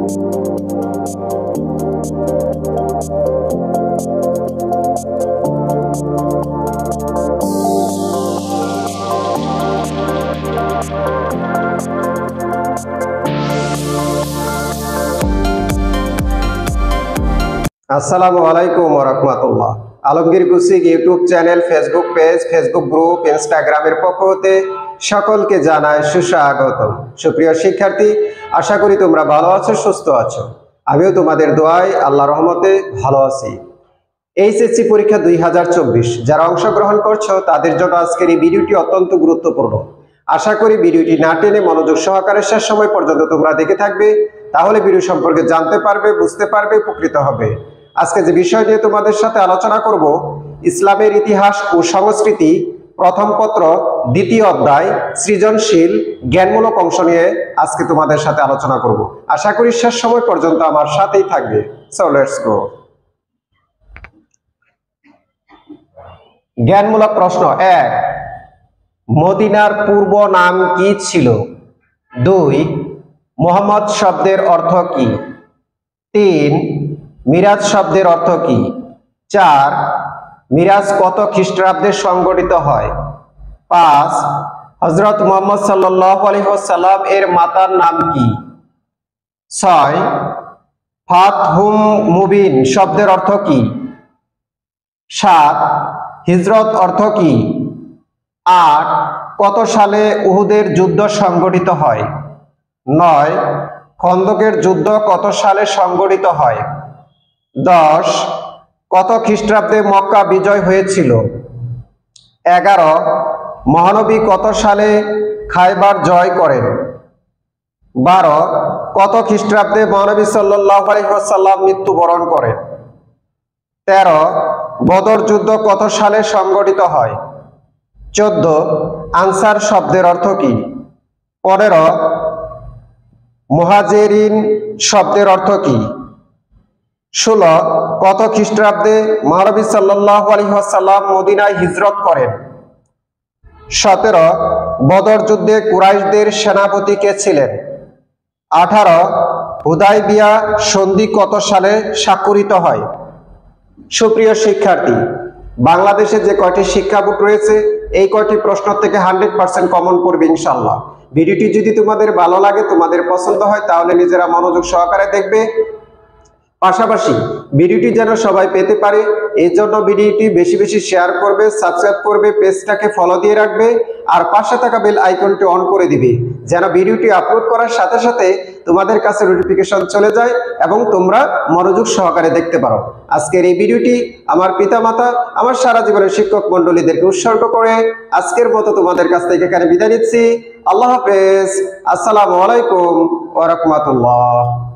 আসসালামু আলাইকুম ওয়া রাহমাতুল্লাহ। Alamgir Kusik YouTube channel, Facebook page, Facebook group, ইনস্টাগ্রামের পক্ষ হতে সকলকে জানাই সুস্বাগতম। সুপ্রিয় শিক্ষার্থী, আশা করি তোমরা ভালো আছো, সুস্থ আছো। আমিও তোমাদের দোয়ায় আল্লাহর রহমতে ভালো আছি। এইচএসসি পরীক্ষা 2024 যারা অংশগ্রহণ করছো তাদের জন্য আজকের এই ভিডিওটি অত্যন্ত গুরুত্বপূর্ণ। আশা করি ভিডিওটি না টেনে মনোযোগ সহকারে শেষ সময় পর্যন্ত তোমরা দেখে থাকবে, তাহলে ভিডিও সম্পর্কে জানতে পারবে, বুঝতে পারবে, উপকৃত হবে। আজকে যে বিষয় নিয়ে তোমাদের সাথে আলোচনা করব, ইসলামের ইতিহাস ও সংস্কৃতি, প্রথম পত্র, দ্বিতীয় অধ্যায়, সৃজনশীল জ্ঞানমূলক অংশ নিয়ে আজকে তোমাদের সাথে আলোচনা করব। আশা করি শেষ সময় পর্যন্ত আমার সাথেই থাকবে। So let's go. জ্ঞানমূলক প্রশ্ন 1, মদিনার পূর্ব নাম কি ছিল? 2, মুহাম্মদ শব্দের অর্থ কি? 3, মিরাজ শব্দের অর্থ কি? 4, মিরাজ কত খ্রিস্টাব্দে সংঘটিত হয়? 5, হযরত মুহাম্মদ সাল্লাল্লাহু আলাইহি ওয়াসাল্লাম এর মাতার নাম কি? 6, ফাতহুম মুবিন শব্দের অর্থ কি? 7, হিজরত অর্থ কি? 8, কত সালে উহুদের যুদ্ধ সংঘটিত হয়? 9, খন্দকের যুদ্ধ কত সালে সংঘটিত হয়? 10, কত খ্রিস্টাব্দে মক্কা বিজয় হয়েছিল? 11, মহানবী কত সালে খায়বার জয় করেন? 12, কত খ্রিস্টাব্দে মহানবী সাল্লাল্লাহু আলাইহি ওয়াসাল্লাম মৃত্যুবরণ করেন? 13, বদর যুদ্ধ কত সালে সংঘটিত হয়? 14, আনসার শব্দের অর্থ কি? 15, মুহাজিরিন শব্দের অর্থ কি? 16, কত খ্রিস্টাব্দে মহানবী সাল্লাল্লাহু আলাইহি ওয়াসাল্লাম মদিনায় হিজরত করেন? 17, বদর যুদ্ধে কুরাইশদের সেনাপতি কে ছিলেন? 18, হুদায়বিয়া সন্ধি কত সালে স্বাক্ষরিত হয়? সুপ্রিয় শিক্ষার্থী, বাংলাদেশে যে কয়টি শিক্ষা বোর্ড রয়েছে এই কয়টি প্রশ্ন থেকে 100% কমন পড়বে ইনশাআল্লাহ। ভিডিওটি যদি তোমাদের ভালো লাগে, তোমাদের পছন্দ হয়, তাহলে নিজেরা মনোযোগ সহকারে দেখবে। পাশাপাশি ভিডিওটি যেন সবাই পেতে পারে এই জন্য ভিডিওটি বেশি বেশি শেয়ার করবে, সাবস্ক্রাইব করবে, পেজটাকে ফলো দিয়ে রাখবে, আর পাশে থাকা বেল আইকনটি অন করে দিবে যেন ভিডিওটি আপলোড করার সাথে সাথে তোমাদের কাছে নোটিফিকেশন চলে যায় এবং তোমরা মনোযোগ সহকারে দেখতে পারো। আজকের এই ভিডিওটি আমার পিতামাতা, আমার সারা জীবনের শিক্ষক মণ্ডলীদেরকে উৎসর্গ করে আজকের মতো তোমাদের কাছ থেকে এখানে বিদায় নিচ্ছি। আল্লাহ হাফেজ। আসসালামু আলাইকুম ওয়া রাহমাতুল্লাহ।